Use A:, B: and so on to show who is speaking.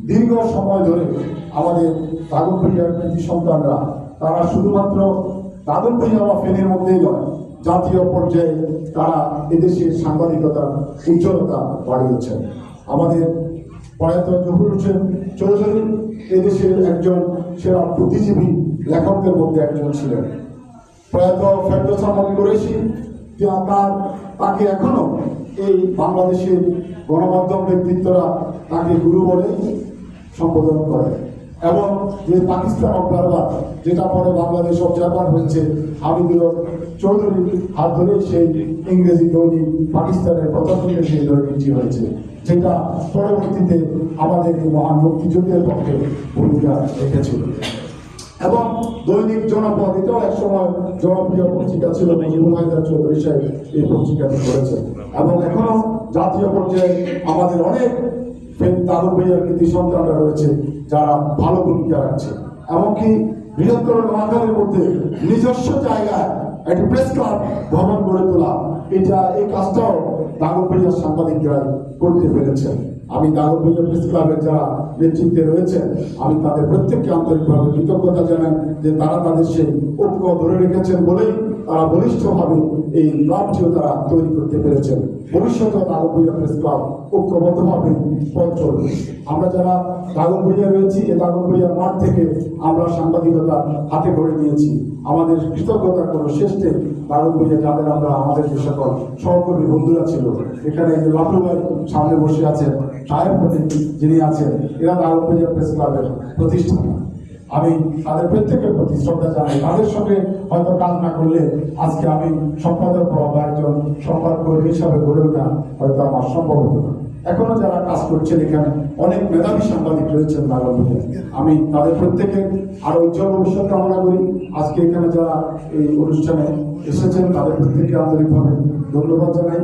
A: দীর্ঘ সময় ধরে আমাদের দাদন ভূঁইয়ার কৃতি সন্তানরা তারা শুধুমাত্র দাদন ভূঁইয়া বা ফেনীর মধ্যেই নয়, জাতীয় পর্যায়ে তারা এদেশের সাংবাদিকতার উজ্জ্বলতা বাড়িয়েছেন। আমাদের প্রয়াত জহুর হোসেন চৌধুরী এদেশের একজন সেরা বুদ্ধিজীবী লেখকদের মধ্যে একজন ছিলেন। প্রয়াত ফেরদৌস আহমদ কুরেশি তাকে এখনো এই বাংলাদেশের গণমাধ্যম ব্যক্তিত্বরা তাকে গুরু বলে সম্বোধন করে। এবং যে পাকিস্তান অবজারভার, যেটা পরে বাংলাদেশ অবজারভার হয়েছে, হামিদুল চৌধুরী হাত ধরে সেই ইংরেজি দৈনিক পাকিস্তানের প্রথম সেই দৈনিকটি হয়েছে, যেটা পরবর্তীতে আমাদের এই মহান মুক্তিযুদ্ধের পক্ষে ভূমিকা রেখেছিল। এবং দৈনিক জনপদ, এটাও একসময় জনপ্রিয় পত্রিকা ছিল, হায়দার চৌধুরী সাহেব এই পত্রিকাটি করেছেন। এবং এখনো জাতীয় পর্যায়ে আমাদের অনেক দাদন ভূঁইয়ার কৃতি সন্তানরা রয়েছে যারা ভালো ভূমিকা রাখছে। এমনকি বৃহত্তর নোয়াখালীর মধ্যে নিজস্ব জায়গায় একটি প্রেস ক্লাব ভবন গড়ে তোলা, এই কাজটাও দাদন ভূঁইয়ার সাংবাদিকরা করতে পেরেছেন। আমি দাদন ভূঁইয়া প্রেস ক্লাবের যারা নেতৃত্বে রয়েছেন, আমি তাদের প্রত্যেককে আন্তরিকভাবে কৃতজ্ঞতা জানাই যে তারা তাদের সেই ঐক্য ধরে রেখেছেন বলেই তারা বলিষ্ঠভাবে এই ক্লাবটিও তারা তৈরি করতে পেরেছেন। ভবিষ্যতে দাদন ভূঁইয়া প্রেস ক্লাব ঐক্যবদ্ধভাবে পথ চলবে। আমরা যারা দাদন ভূঁইয়া রয়েছি, এই দাদন ভূঁইয়ার মাঠ থেকে আমরা সাংবাদিকতা হাতে করে নিয়েছি। আমাদের কৃতজ্ঞতার কোনো শেষ নেই। দাদন ভূঁইয়া যাদের আমাদের যে সকল সহকর্মী বন্ধুরা ছিল, এখানে যে লাভলু ভাই সামনে বসে আছেন, সাহেব যিনি আছেন, এরা দাদন ভূঁইয়া প্রেস ক্লাবের প্রতিষ্ঠাতা। আমি তাদের প্রত্যেকের প্রতি শ্রদ্ধা জানাই। তাদের সঙ্গে হয়তো কাজ না করলে আজকে আমি সম্পাদক বা একজন সম্পাদকর্মী হিসাবে গড়ে ওঠা হয়তো আমার সম্ভব হতো না। এখনো যারা কাজ করছেন এখানে অনেক মেধাবী সাংবাদিক রয়েছেন দাদন ভূঁইয়া, আমি তাদের প্রত্যেকের আরো উজ্জ্বল ভবিষ্যৎ কামনা করি। আজকে এখানে যারা এই অনুষ্ঠানে এসেছেন তাদের প্রত্যেককে আন্তরিকভাবে ধন্যবাদ জানাই।